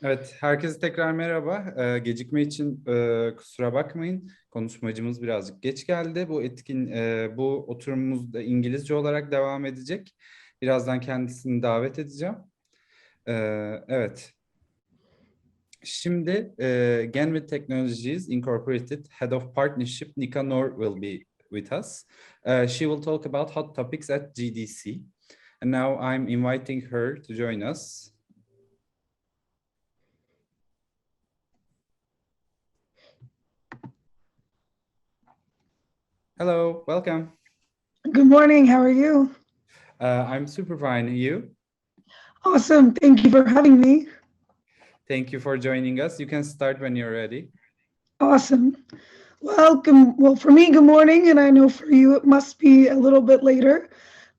Evet, herkese tekrar merhaba. Gecikme için kusura bakmayın. Konuşmacımız birazcık geç geldi. Bu oturumumuz da İngilizce olarak devam edecek. Birazdan kendisini davet edeceğim. E, evet. Şimdi Genvid Technologies Incorporated Head of Partnership Nika Nour will be with us. She will talk about hot topics at GDC. And now I'm inviting her to join us. Hello, welcome. Good morning, how are you? I'm super fine, and you? Awesome, thank you for having me. Thank you for joining us. You can start when you're ready. Awesome. Welcome. Well, for me, good morning, and I know for you it must be a little bit later.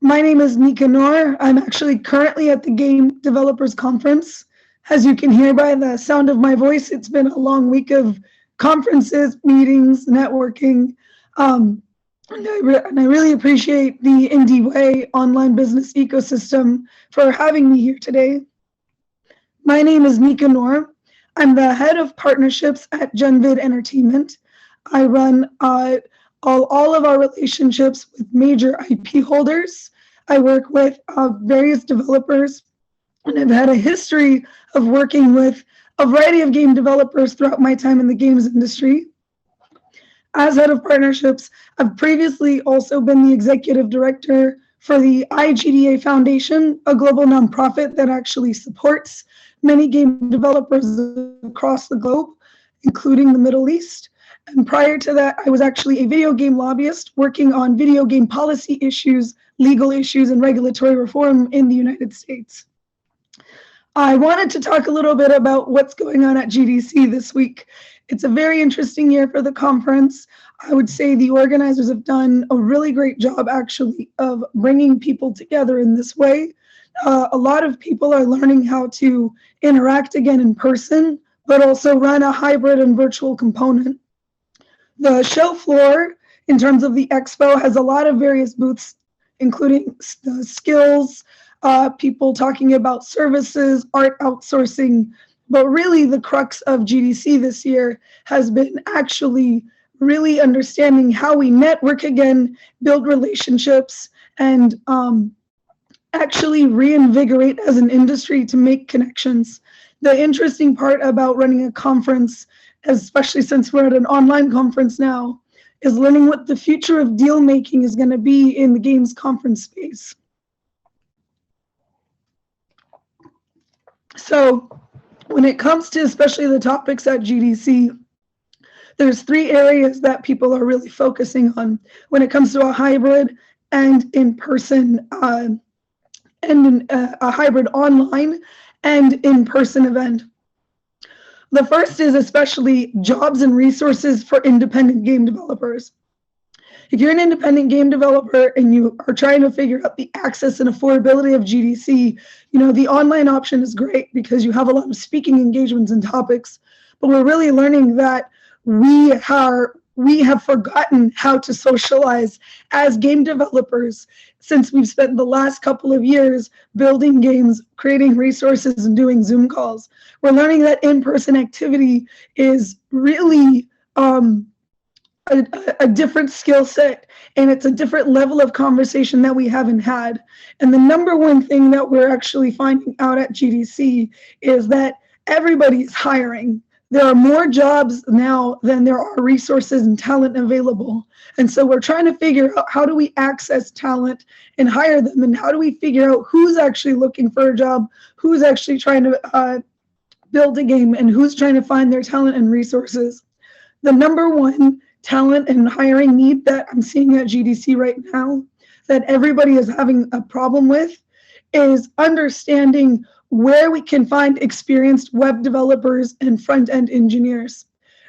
My name is Nika Nour. I'm actually currently at the Game Developers Conference. As you can hear by the sound of my voice, it's been a long week of conferences, meetings, networking. And I really appreciate the Indieway online business ecosystem for having me here today. My name is Nika Nour. I'm the head of partnerships at Genvid Entertainment. I run all of our relationships with major IP holders. I work with various developers, and I've had a history of working with a variety of game developers throughout my time in the games industry. As head of partnerships, I've previously also been the executive director for the IGDA Foundation, a global nonprofit that actually supports many game developers across the globe, including the Middle East. And prior to that, I was actually a video game lobbyist working on video game policy issues, legal issues, and regulatory reform in the United States. I wanted to talk a little bit about what's going on at GDC this week. It's a very interesting year for the conference. I would say the organizers have done a really great job, actually, of bringing people together in this way. A lot of people are learning how to interact again in person, but also run a hybrid and virtual component. The show floor, in terms of the expo, has a lot of various booths, including skills, people talking about services, art outsourcing. But really the crux of GDC this year has been actually really understanding how we network again, build relationships, and actually reinvigorate as an industry to make connections. The interesting part about running a conference, especially since we're at an online conference now, is learning what the future of deal making is going to be in the games conference space. So when it comes to especially the topics at GDC, there's three areas that people are really focusing on when it comes to a hybrid and in-person, a hybrid online and in-person event. The first is especially jobs and resources for independent game developers. If you're an independent game developer and you are trying to figure out the access and affordability of GDC, the online option is great because you have a lot of speaking engagements and topics, but we're really learning that we have forgotten how to socialize as game developers since we've spent the last couple of years building games, creating resources, and doing Zoom calls. We're learning that in-person activity is really a different skill set, and it's a different level of conversation that we haven't had. And the number one thing that we're actually finding out at GDC is that everybody is hiring. There are more jobs now than there are resources and talent available. And so we're trying to figure out how do we access talent and hire them, and how do we figure out who's actually looking for a job, who's actually trying to build a game, and who's trying to find their talent and resources. The number one talent and hiring need that I'm seeing at GDC right now that everybody is having a problem with is understanding where we can find experienced web developers and front-end engineers.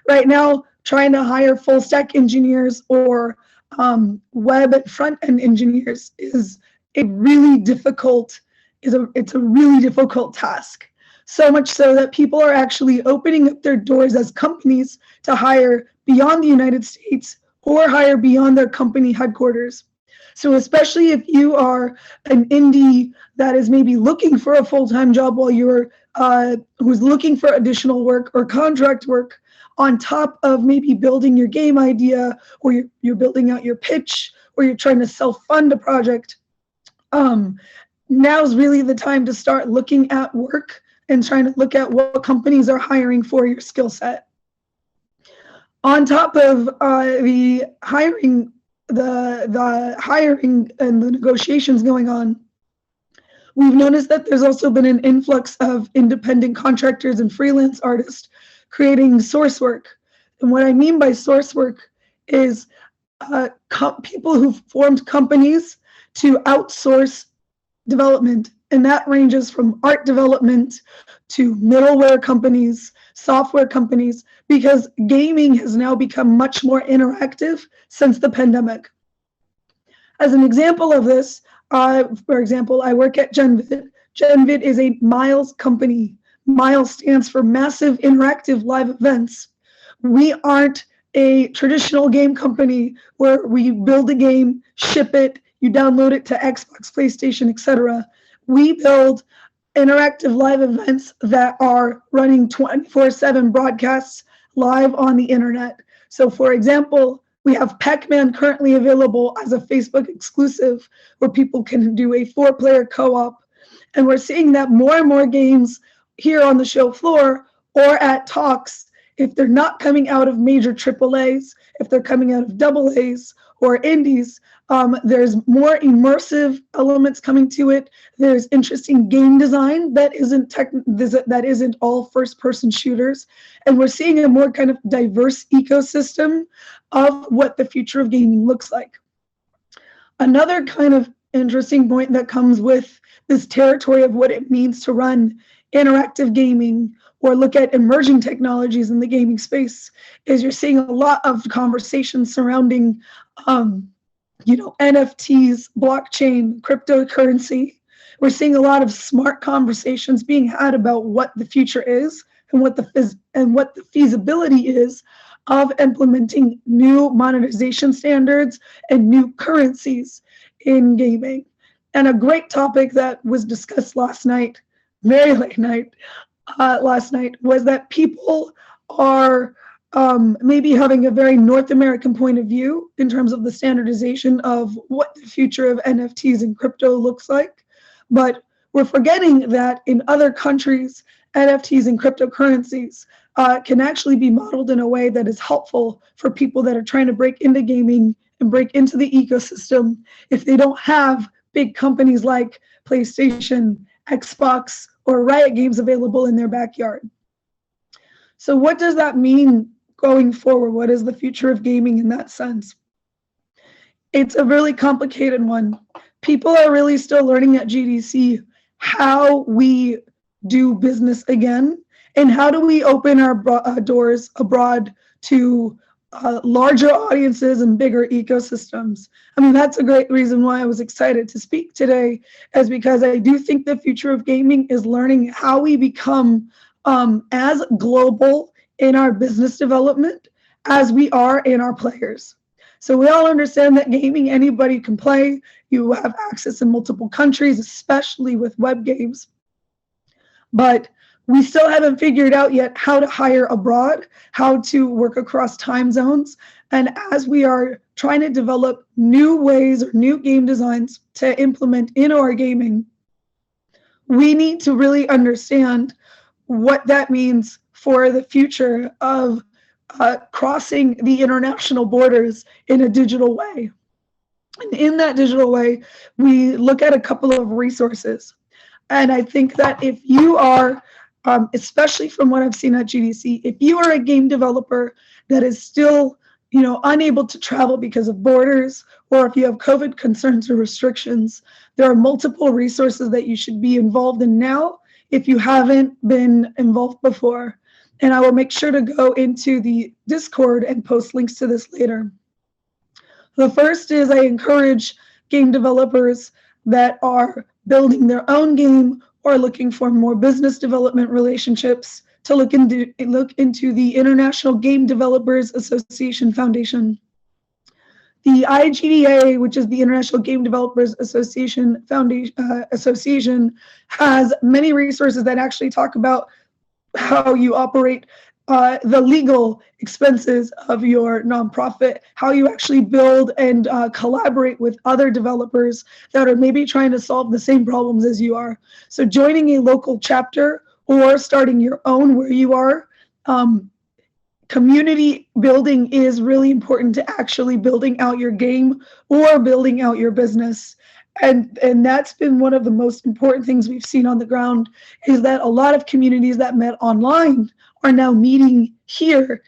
Right now, trying to hire full stack engineers or web and front-end engineers is a really difficult task. So much so that people are actually opening up their doors as companies to hire beyond the United States or hire beyond their company headquarters. So especially if you are an indie that is maybe looking for a full-time job while you're who's looking for additional work or contract work on top of maybe building your game idea, or you're building out your pitch, or you're trying to self-fund a project, now's really the time to start looking at work and trying to look at what companies are hiring for your skill set. On top of the hiring and the negotiations going on, we've noticed that there's also been an influx of independent contractors and freelance artists creating source work. And what I mean by source work is people who've formed companies to outsource development. And that ranges from art development to middleware companies, software companies, because gaming has now become much more interactive since the pandemic. As an example of this, for example, I work at Genvid. Genvid is a Miles company. Miles stands for Massive Interactive Live Events. We aren't a traditional game company where we build a game, ship it, you download it to Xbox, PlayStation, etc. We build interactive live events that are running 24/7 broadcasts live on the internet. So for example, we have Pac-Man currently available as a Facebook exclusive where people can do a 4-player co-op. And we're seeing that more and more games here on the show floor or at talks, if they're not coming out of major AAAs, if they're coming out of AAs or indies, there's more immersive elements coming to it. There's interesting game design that isn't all first-person shooters. And we're seeing a more kind of diverse ecosystem of what the future of gaming looks like. Another kind of interesting point that comes with this territory of what it means to run interactive gaming or look at emerging technologies in the gaming space is you're seeing a lot of conversations surrounding NFTs, blockchain, cryptocurrency. We're seeing a lot of smart conversations being had about what the future is and what the feasibility is of implementing new monetization standards and new currencies in gaming. And a great topic that was discussed last night, very late night, last night, was that people are maybe having a very North American point of view in terms of the standardization of what the future of NFTs and crypto looks like. But we're forgetting that in other countries, NFTs and cryptocurrencies can actually be modeled in a way that is helpful for people that are trying to break into gaming and break into the ecosystem if they don't have big companies like PlayStation, Xbox, or Riot Games available in their backyard. So what does that mean going forward? What is the future of gaming in that sense? It's a really complicated one. People are really still learning at GDC how we do business again and how do we open our doors abroad to larger audiences and bigger ecosystems. I mean, that's a great reason why I was excited to speak today, is because I do think the future of gaming is learning how we become as global in our business development as we are in our players. So we all understand that gaming, anybody can play. You have access in multiple countries, especially with web games. But we still haven't figured out yet how to hire abroad, how to work across time zones. And as we are trying to develop new ways or new game designs to implement in our gaming, we need to really understand what that means for the future of crossing the international borders in a digital way. And in that digital way, we look at a couple of resources. And I think that if you are, especially from what I've seen at GDC, if you are a game developer that is still, unable to travel because of borders, or if you have COVID concerns or restrictions, there are multiple resources that you should be involved in now if you haven't been involved before. And I will make sure to go into the Discord and post links to this later. The first is I encourage game developers that are building their own game or looking for more business development relationships to look into the International Game Developers Association Foundation. The IGDA, which is the International Game Developers Association Association, has many resources that actually talk about how you operate the legal expenses of your nonprofit, how you actually build and collaborate with other developers that are maybe trying to solve the same problems as you are. So joining a local chapter or starting your own where you are, community building is really important to actually building out your game or building out your business. And that's been one of the most important things we've seen on the ground, is that a lot of communities that met online are now meeting here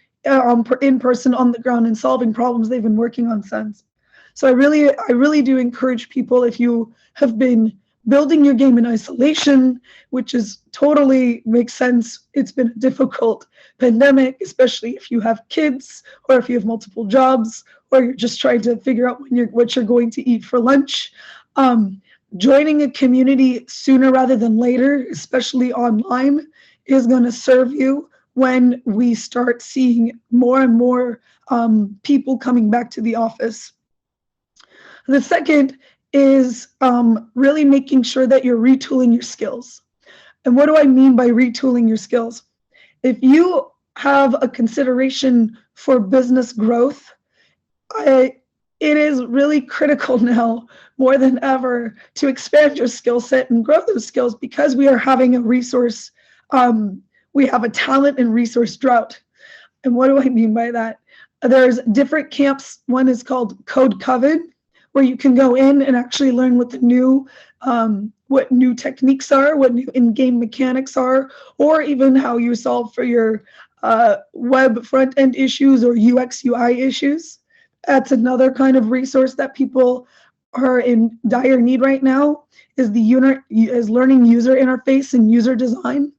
in person on the ground and solving problems they've been working on since. So I really do encourage people, if you have been building your game in isolation, which is totally makes sense. It's been a difficult pandemic, especially if you have kids or if you have multiple jobs or you're just trying to figure out what you're going to eat for lunch. Joining a community sooner rather than later, especially online, is going to serve you when we start seeing more and more people coming back to the office. The second is really making sure that you're retooling your skills. And what do I mean by retooling your skills? If you have a consideration for business growth, it is really critical now more than ever to expand your skill set and grow those skills, because we are having a resource, we have a talent and resource drought. And what do I mean by that? There's different camps. One is called Code Coven, where you can go in and actually learn what the new techniques are, what new in-game mechanics are, or even how you solve for your web front-end issues or UX UI issues. That's another kind of resource that people are in dire need right now, is learning user interface and user design.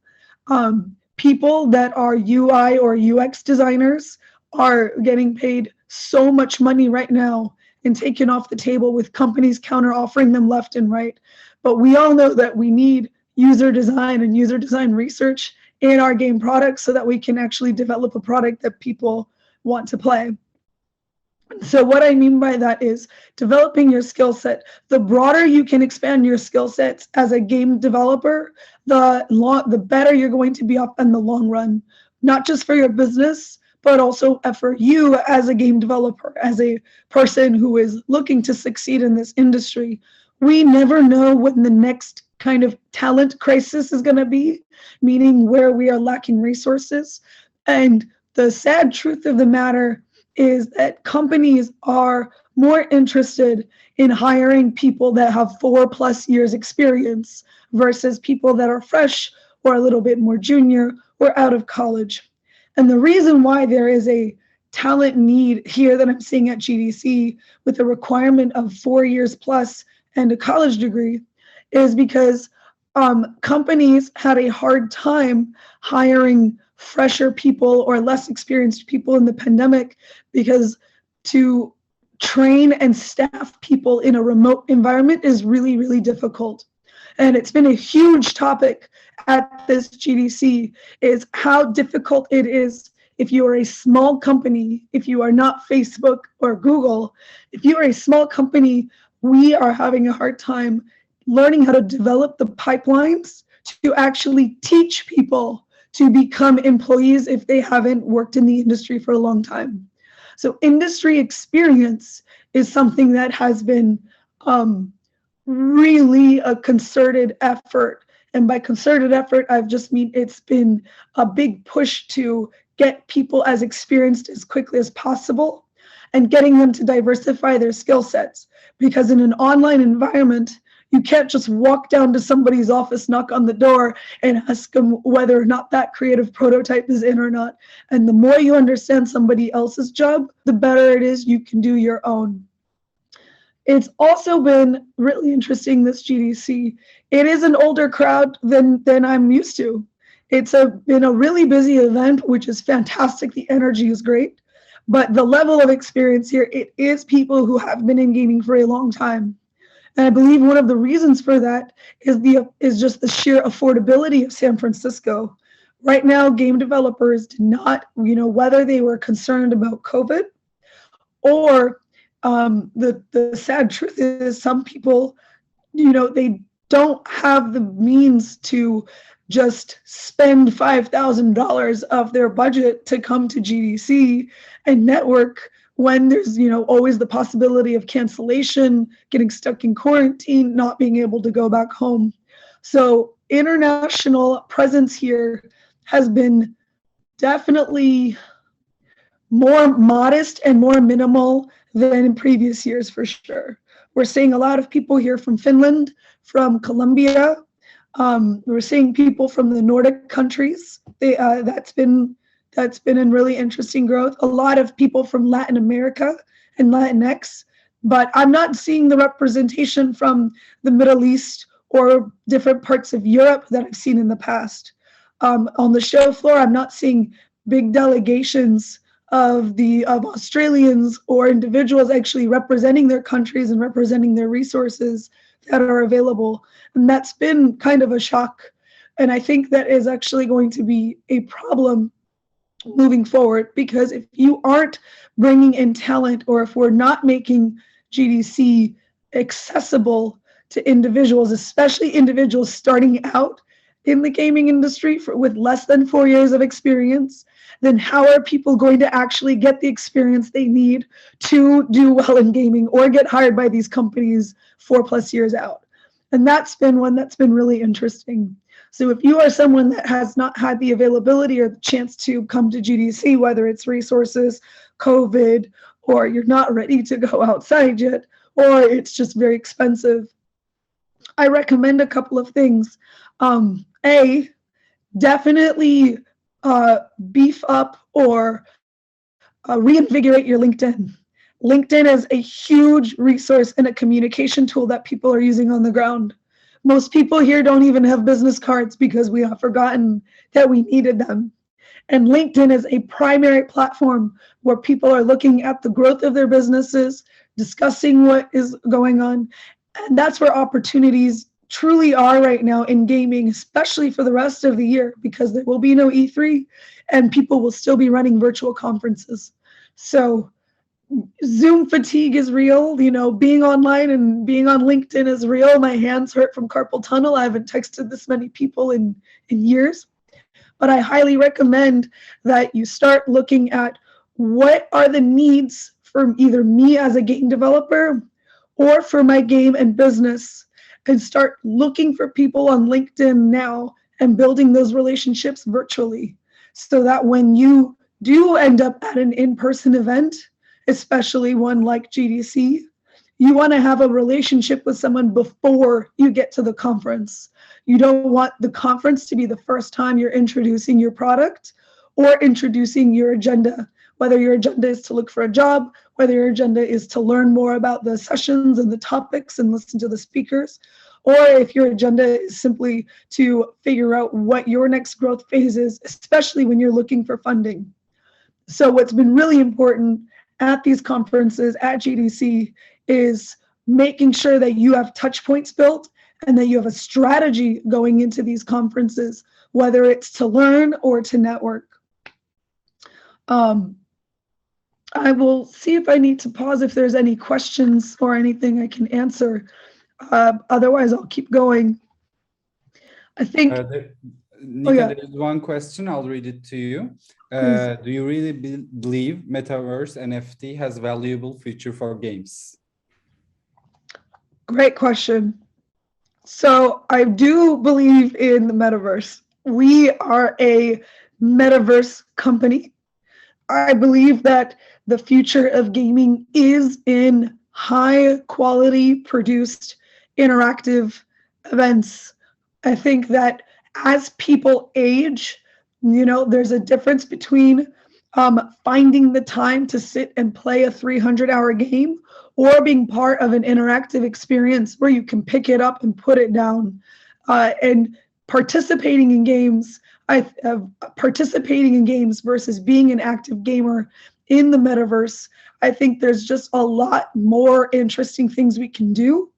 People that are UI or UX designers are getting paid so much money right now and taken off the table, with companies counter offering them left and right. But we all know that we need user design and user design research in our game products so that we can actually develop a product that people want to play. So what I mean by that is developing your skill set. The broader you can expand your skill sets as a game developer, the better you're going to be off in the long run, not just for your business, but also for you as a game developer, as a person who is looking to succeed in this industry. We never know when the next kind of talent crisis is going to be, meaning where we are lacking resources. And the sad truth of the matter is that companies are more interested in hiring people that have 4+ years experience versus people that are fresh or a little bit more junior or out of college. And the reason why there is a talent need here that I'm seeing at GDC with a requirement of 4 years plus and a college degree is because companies had a hard time hiring fresher people or less experienced people in the pandemic, because to train and staff people in a remote environment is really, really difficult. And it's been a huge topic at this GDC, is how difficult it is if you are a small company, if you are not Facebook or Google. If you are a small company, we are having a hard time learning how to develop the pipelines to actually teach people to become employees if they haven't worked in the industry for a long time. So industry experience is something that has been really a concerted effort. And by concerted effort, I've just mean it's been a big push to get people as experienced as quickly as possible and getting them to diversify their skill sets. Because in an online environment, you can't just walk down to somebody's office, knock on the door, and ask them whether or not that creative prototype is in or not. And the more you understand somebody else's job, the better it is you can do your own. It's also been really interesting, this GDC. It is an older crowd than I'm used to. It's been a really busy event, which is fantastic. The energy is great. But the level of experience here, it is people who have been in gaming for a long time. And I believe one of the reasons for that is just the sheer affordability of San Francisco. Right now, game developers did not, whether they were concerned about COVID or The sad truth is some people, they don't have the means to just spend $5,000 of their budget to come to GDC and network when there's, always the possibility of cancellation, getting stuck in quarantine, not being able to go back home. So international presence here has been definitely more modest and more minimal than in previous years, for sure. We're seeing a lot of people here from Finland, from Colombia. We're seeing people from the Nordic countries. That's been a really interesting growth. A lot of people from Latin America and Latinx, but I'm not seeing the representation from the Middle East or different parts of Europe that I've seen in the past. On the show floor, I'm not seeing big delegations of Australians or individuals actually representing their countries and representing their resources that are available. And that's been kind of a shock. And I think that is actually going to be a problem moving forward, because if you aren't bringing in talent, or if we're not making GDC accessible to individuals, especially individuals starting out in the gaming industry with less than 4 years of experience, then how are people going to actually get the experience they need to do well in gaming or get hired by these companies 4+ years out? And that's been one that's been really interesting. So if you are someone that has not had the availability or the chance to come to GDC, whether it's resources, COVID, or you're not ready to go outside yet, or it's just very expensive, I recommend a couple of things. Definitely beef up or reinvigorate your LinkedIn. LinkedIn is a huge resource and a communication tool that people are using on the ground. Most people here don't even have business cards because we have forgotten that we needed them. And LinkedIn is a primary platform where people are looking at the growth of their businesses, discussing what is going on. And that's where opportunities truly are right now in gaming, especially for the rest of the year, because there will be no E3 and people will still be running virtual conferences. So Zoom fatigue is real. Being online and being on LinkedIn is real. My hands hurt from carpal tunnel. I haven't texted this many people in years. But I highly recommend that you start looking at what are the needs for either me as a game developer or for my game and business, and start looking for people on LinkedIn now and building those relationships virtually, so that when you do end up at an in-person event, especially one like GDC, you want to have a relationship with someone before you get to the conference. You don't want the conference to be the first time you're introducing your product or introducing your agenda, whether your agenda is to look for a job, whether your agenda is to learn more about the sessions and the topics and listen to the speakers, or if your agenda is simply to figure out what your next growth phase is, especially when you're looking for funding. So what's been really important at these conferences, at GDC, is making sure that you have touch points built and that you have a strategy going into these conferences, whether it's to learn or to network. I will see if I need to pause if there's any questions or anything I can answer. Otherwise, I'll keep going. I think... Nika, there's one question. I'll read it to you. Do you really believe Metaverse NFT has valuable future for games? Great question. So I do believe in the Metaverse. We are a Metaverse company. I believe that the future of gaming is in high quality produced interactive events. I think that as people age, there's a difference between finding the time to sit and play a 300-hour game or being part of an interactive experience where you can pick it up and put it down. And participating in games, participating in games versus being an active gamer in the Metaverse, I think there's just a lot more interesting things we can do.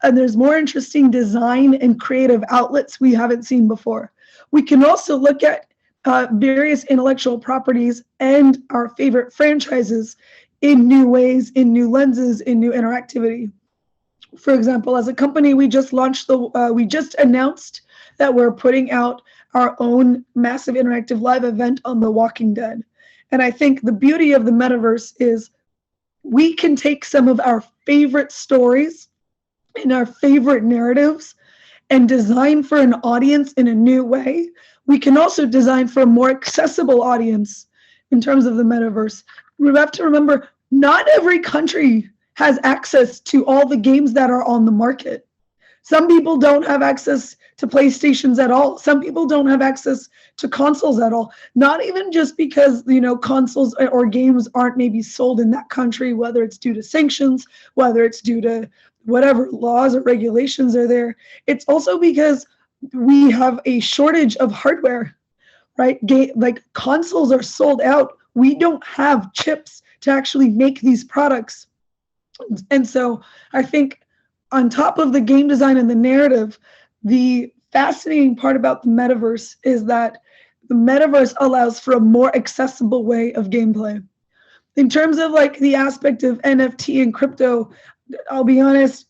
And there's more interesting design and creative outlets we haven't seen before. We can also look at various intellectual properties and our favorite franchises in new ways, in new lenses, in new interactivity. For example, as a company, we just announced that we're putting out our own massive interactive live event on The Walking Dead. And I think the beauty of the metaverse is we can take some of our favorite stories and our favorite narratives and design for an audience in a new way. We can also design for a more accessible audience in terms of the metaverse. We have to remember, not every country has access to all the games that are on the market. Some people don't have access to PlayStations at all. Some people don't have access to consoles at all. Not even just because, consoles or games aren't maybe sold in that country, whether it's due to sanctions, whether it's due to whatever laws or regulations are there. It's also because we have a shortage of hardware, right? Like consoles are sold out. We don't have chips to actually make these products. And so I think on top of the game design and the narrative, the fascinating part about the metaverse is that the metaverse allows for a more accessible way of gameplay. In terms of like the aspect of NFT and crypto, I'll be honest,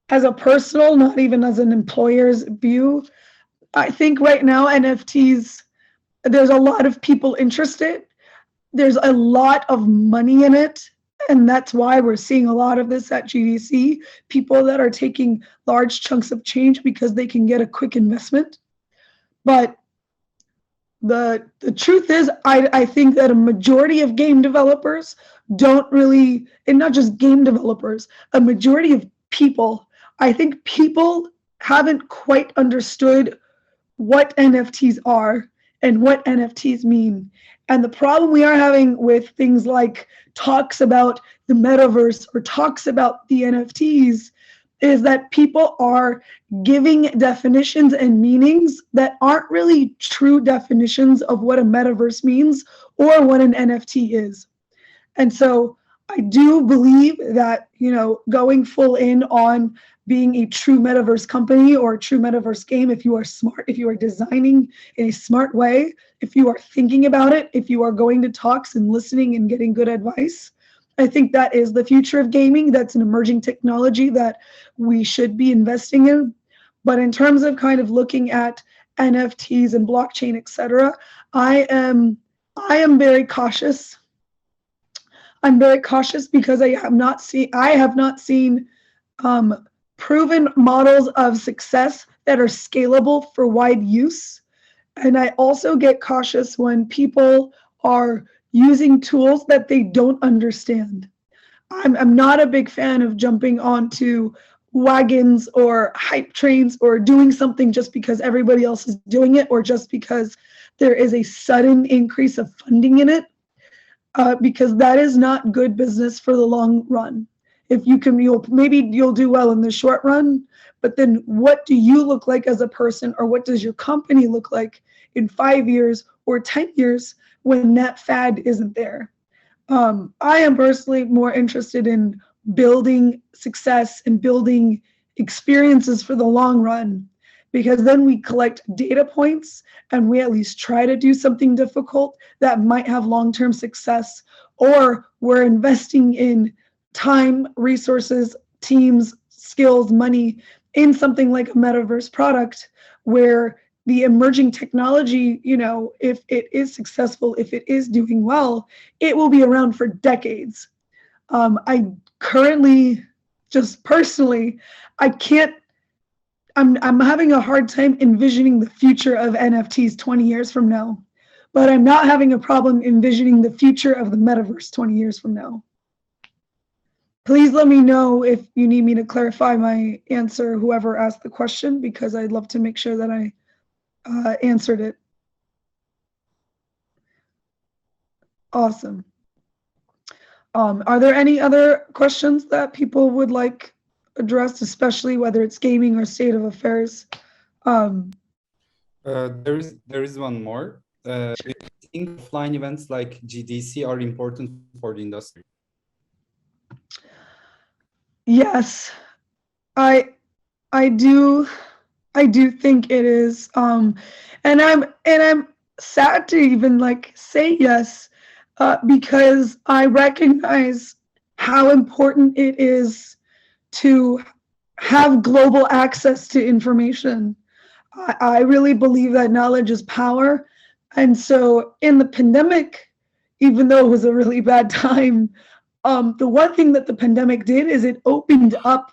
as a personal, not even as an employer's view, I think right now NFTs, there's a lot of people interested. There's a lot of money in it. And that's why we're seeing a lot of this at GDC, people that are taking large chunks of change because they can get a quick investment. But the truth is, I think that a majority of game developers don't really, and not just game developers, a majority of people, I think people haven't quite understood what NFTs are and what NFTs mean. And the problem we are having with things like talks about the metaverse or talks about the NFTs is that people are giving definitions and meanings that aren't really true definitions of what a metaverse means or what an NFT is. And so I do believe that, going full in on being a true metaverse company or a true metaverse game, if you are smart, if you are designing in a smart way, if you are thinking about it, if you are going to talks and listening and getting good advice, I think that is the future of gaming. That's an emerging technology that we should be investing in. But in terms of kind of looking at NFTs and blockchain, et cetera, I am very cautious. I'm very cautious because I have not seen proven models of success that are scalable for wide use. And I also get cautious when people are using tools that they don't understand. I'm not a big fan of jumping onto wagons or hype trains or doing something just because everybody else is doing it or just because there is a sudden increase of funding in it, because that is not good business for the long run. If you can, you'll do well in the short run, but then what do you look like as a person, or what does your company look like in 5 years or 10 years when that fad isn't there? I am personally more interested in building success and building experiences for the long run, because then we collect data points and we at least try to do something difficult that might have long-term success, or we're investing in time, resources, teams, skills, money in something like a metaverse product where the emerging technology, if it is successful, if it is doing well, it will be around for decades. I currently, just personally, I'm having a hard time envisioning the future of NFTs 20 years from now, but I'm not having a problem envisioning the future of the metaverse 20 years from now. Please let me know if you need me to clarify my answer, whoever asked the question, because I'd love to make sure that I answered it. Awesome. Are there any other questions that people would like addressed, especially whether it's gaming or state of affairs? There is one more. Do you think offline events like GDC are important for the industry? Yes, I do think it is. And I'm sad to even say yes, because I recognize how important it is to have global access to information. I really believe that knowledge is power. And so in the pandemic, even though it was a really bad time, the one thing that the pandemic did is it opened up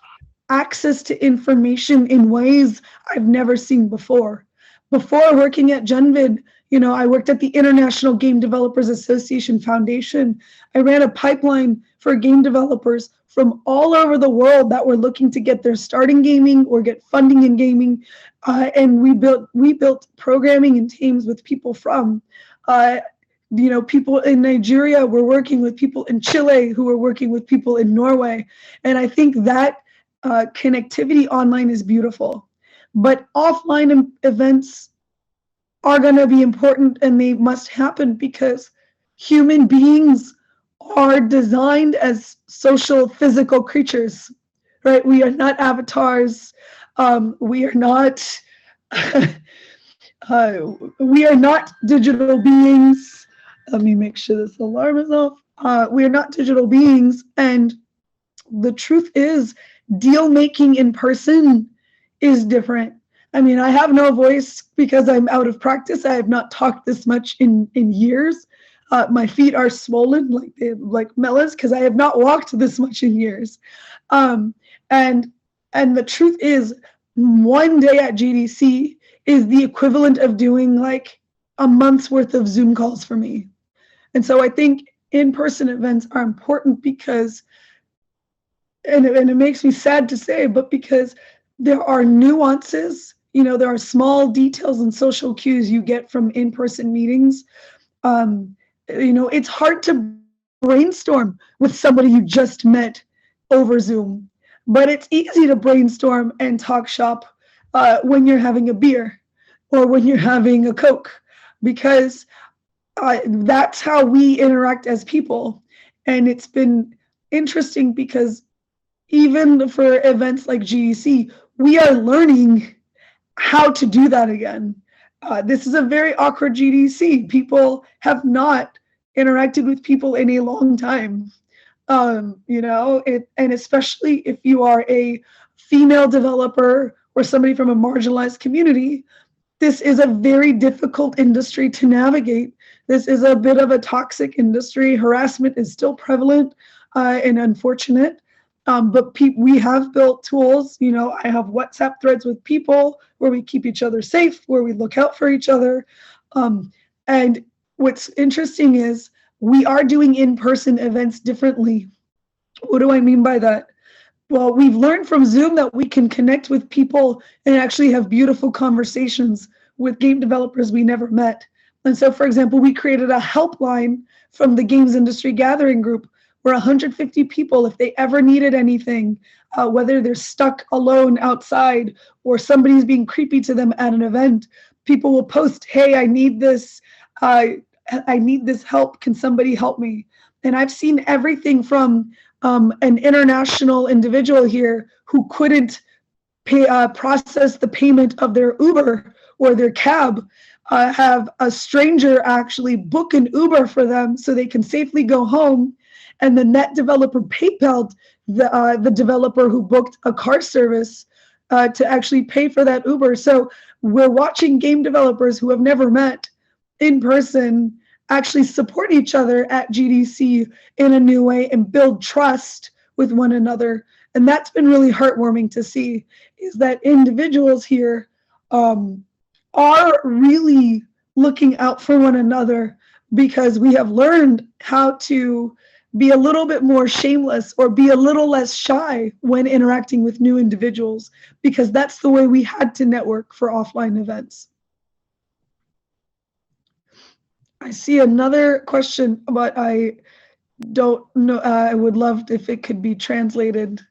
access to information in ways I've never seen before. Before working at Genvid, I worked at the International Game Developers Association Foundation. I ran a pipeline for game developers from all over the world that were looking to get their start in gaming or get funding in gaming. And we built programming and teams with people from people in Nigeria were working with people in Chile who were working with people in Norway. And I think that connectivity online is beautiful. But offline events are going to be important, and they must happen because human beings are designed as social, physical creatures, right? We are not avatars. We are not digital beings. Let me make sure this alarm is off. We are not digital beings, and the truth is, deal making in person is different. I mean, I have no voice because I'm out of practice. I have not talked this much in years. My feet are swollen like Mella's because I have not walked this much in years. And the truth is, one day at GDC is the equivalent of doing like a month's worth of Zoom calls for me. And so I think in-person events are important because, and it makes me sad to say, but because there are nuances, there are small details and social cues you get from in-person meetings. It's hard to brainstorm with somebody you just met over Zoom, but it's easy to brainstorm and talk shop when you're having a beer or when you're having a Coke, because that's how we interact as people. And it's been interesting because even for events like GDC, we are learning how to do that again. This is a very awkward GDC. People have not interacted with people in a long time. And especially if you are a female developer or somebody from a marginalized community, this is a very difficult industry to navigate. This is a bit of a toxic industry. Harassment is still prevalent and unfortunate. But we have built tools. I have WhatsApp threads with people where we keep each other safe, where we look out for each other. And what's interesting is we are doing in-person events differently. What do I mean by that? Well, we've learned from Zoom that we can connect with people and actually have beautiful conversations with game developers we never met. And so, for example, we created a helpline from the Games Industry Gathering Group where 150 people, if they ever needed anything, whether they're stuck alone outside or somebody's being creepy to them at an event, people will post, "Hey, I need this. I need this help. Can somebody help me?" And I've seen everything from an international individual here who couldn't process the payment of their Uber or their cab, have a stranger actually book an Uber for them so they can safely go home. And the net developer PayPal the developer who booked a car service to actually pay for that Uber. So we're watching game developers who have never met in person actually support each other at GDC in a new way and build trust with one another. And that's been really heartwarming to see, is that individuals here are really looking out for one another, because we have learned how to be a little bit more shameless or be a little less shy when interacting with new individuals, because that's the way we had to network for offline events. I see another question, but I don't know. I would love if it could be translated.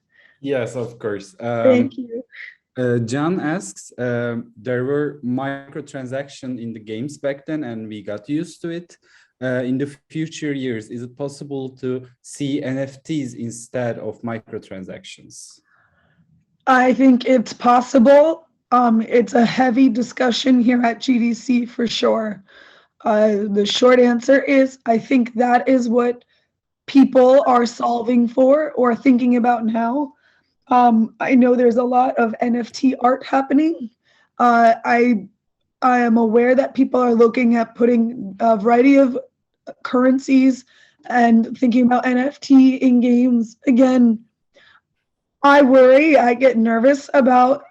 Yes, of course. Thank you. John asks, there were microtransactions in the games back then and we got used to it. In the future years, is it possible to see NFTs instead of microtransactions? I think it's possible. It's a heavy discussion here at GDC for sure. The short answer is I think that is what people are solving for or thinking about now. I know there's a lot of NFT art happening. I am aware that people are looking at putting a variety of currencies and thinking about NFT in games. Again, I worry, I get nervous about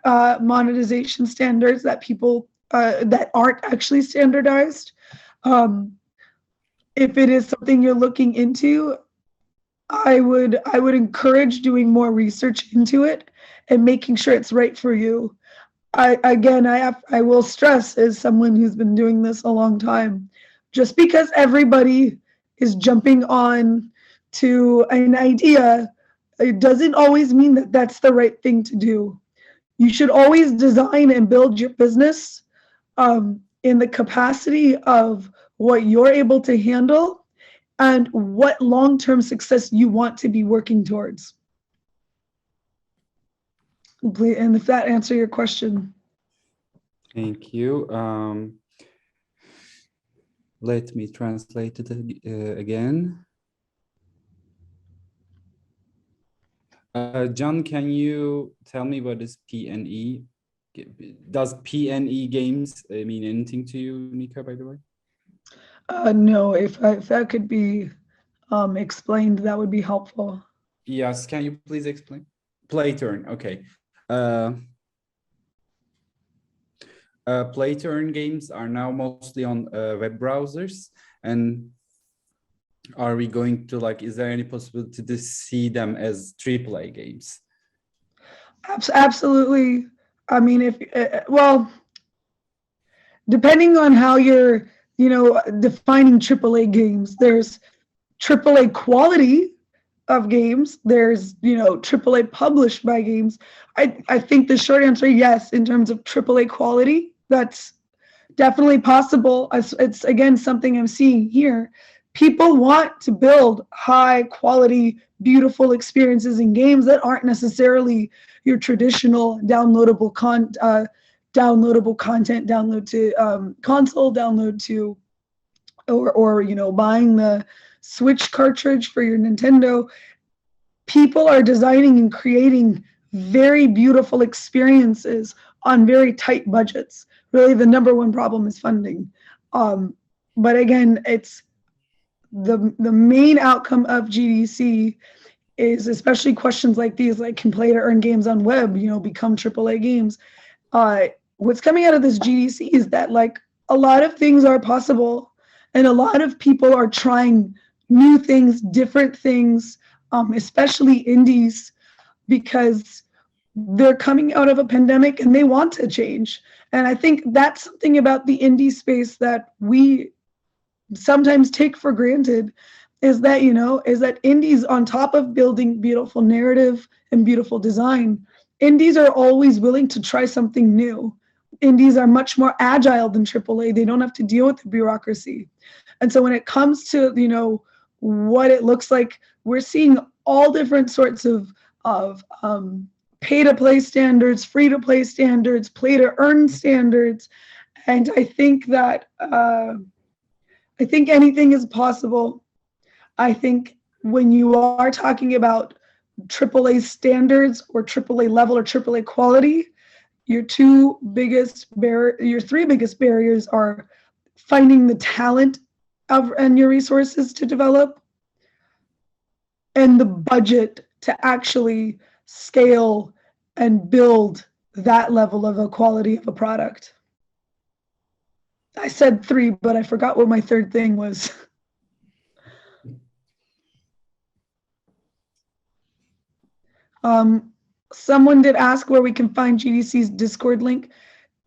monetization standards that people that aren't actually standardized. Um, if it is something you're looking into, I would encourage doing more research into it and making sure it's right for you. I will stress, as someone who's been doing this a long time, just because everybody is jumping on to an idea, it doesn't always mean that that's the right thing to do. You should always design and build your business in the capacity of what you're able to handle and what long-term success you want to be working towards. And if that answers your question. Thank you. Let me translate it again. John, can you tell me what is PNE? Does PNE games mean anything to you, Nika, by the way? No, if that could be explained, that would be helpful. Yes, can you please explain? Play turn, okay. Play turn games are now mostly on web browsers, and are we going to, like, is there any possibility to see them as AAA games? Absolutely. I mean, if well, depending on how you're, defining AAA games, there's AAA quality of games. There's, AAA published by games. I think the short answer, yes, in terms of AAA quality, that's definitely possible. It's again something I'm seeing here. People want to build high quality, beautiful experiences in games that aren't necessarily your traditional downloadable content, download to console, download to, or buying the Switch cartridge for your Nintendo. People are designing and creating very beautiful experiences on very tight budgets. Really, the number one problem is funding. But again, it's the main outcome of GDC is, especially questions like these, like can play to earn games on web, become AAA games. What's coming out of this GDC is that, like, a lot of things are possible, and a lot of people are trying new things, different things, especially indies, because they're coming out of a pandemic and they want to change. And I think that's something about the indie space that we sometimes take for granted, is that, indies, on top of building beautiful narrative and beautiful design, indies are always willing to try something new. Indies are much more agile than AAA. They don't have to deal with the bureaucracy. And so when it comes to, what it looks like, we're seeing all different sorts of pay-to-play standards, free-to-play standards, play-to-earn standards. And I think that I think anything is possible. I think when you are talking about AAA standards or AAA level or AAA quality, your three biggest barriers are finding the talent and your resources to develop, and the budget to actually scale and build that level of a quality of a product. I said three, but I forgot what my third thing was. Someone did ask where we can find GDC's Discord link.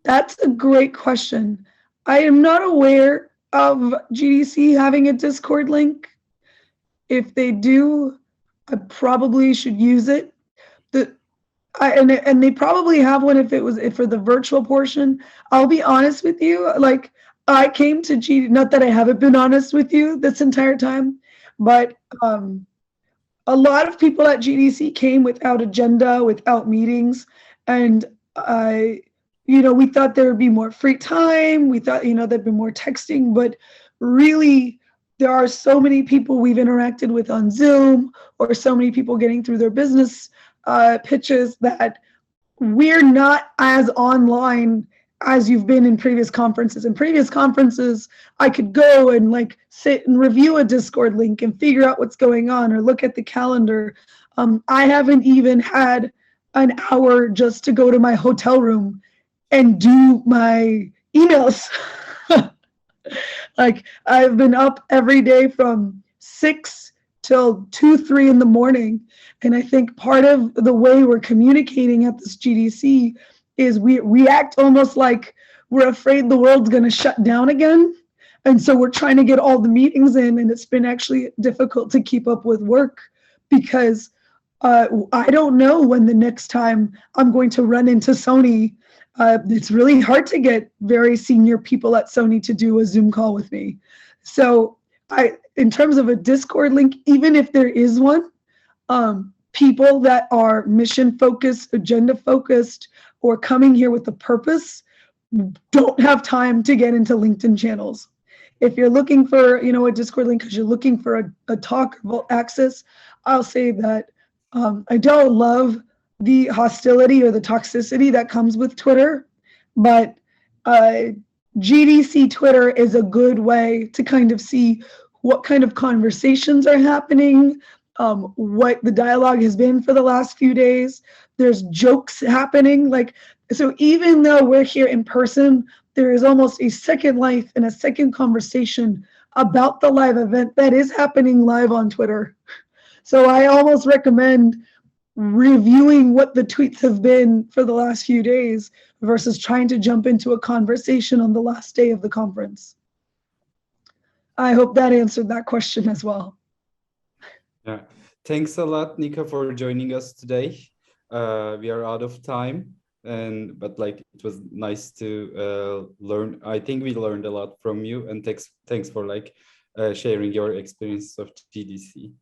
That's a great question. I am not aware of GDC having a Discord link. If they do, I probably should use it. And they probably have one if for the virtual portion. I'll be honest with you, like, I came to GDC, not that I haven't been honest with you this entire time, but a lot of people at GDC came without agenda, without meetings, and we thought there would be more free time. We thought, there'd be more texting, but really there are so many people we've interacted with on Zoom, or so many people getting through their business pitches, that we're not as online as you've been in previous conferences. In previous conferences, I could go and like sit and review a Discord link and figure out what's going on or look at the calendar. I haven't even had an hour just to go to my hotel room and do my emails. Like, I've been up every day from 6 till 2, 3 in the morning. And I think part of the way we're communicating at this GDC is we react almost like we're afraid the world's going to shut down again. And so we're trying to get all the meetings in, and it's been actually difficult to keep up with work, because I don't know when the next time I'm going to run into Sony. It's really hard to get very senior people at Sony to do a Zoom call with me. So in terms of a Discord link, even if there is one, people that are mission focused, agenda focused, or coming here with a purpose don't have time to get into LinkedIn channels. If you're looking for, a Discord link because you're looking for a talk or access, I'll say that I don't love the hostility or the toxicity that comes with Twitter, but GDC Twitter is a good way to kind of see what kind of conversations are happening, what the dialogue has been for the last few days. There's jokes happening. So even though we're here in person, there is almost a second life and a second conversation about the live event that is happening live on Twitter. So I almost recommend reviewing what the tweets have been for the last few days versus trying to jump into a conversation on the last day of the conference. I hope that answered that question as well. Yeah, thanks a lot, Nika, for joining us today. We are out of time, but it was nice to learn. I think we learned a lot from you, and thanks for sharing your experience of GDC.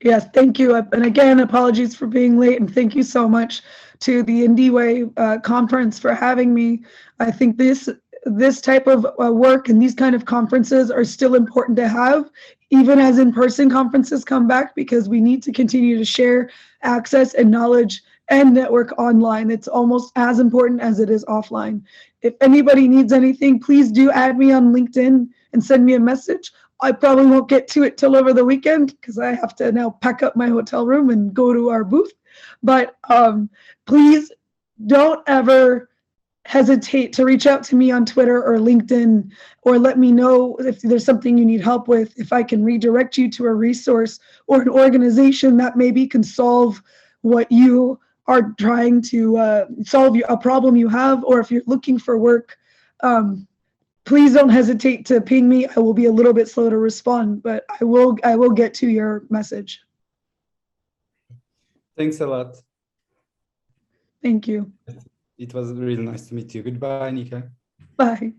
Yes, thank you. And again, apologies for being late, and thank you so much to the Indieway conference for having me. I think this type of work and these kind of conferences are still important to have, even as in-person conferences come back, because we need to continue to share access and knowledge and network online. It's almost as important as it is offline. If anybody needs anything, please do add me on LinkedIn and send me a message. I probably won't get to it till over the weekend because I have to now pack up my hotel room and go to our booth. But please don't ever hesitate to reach out to me on Twitter or LinkedIn, or let me know if there's something you need help with, if I can redirect you to a resource or an organization that maybe can solve what you are trying to solve, a problem you have, or if you're looking for work. Please don't hesitate to ping me. I will be a little bit slow to respond, but I will get to your message. Thanks a lot. Thank you. It was really nice to meet you. Goodbye, Nika. Bye.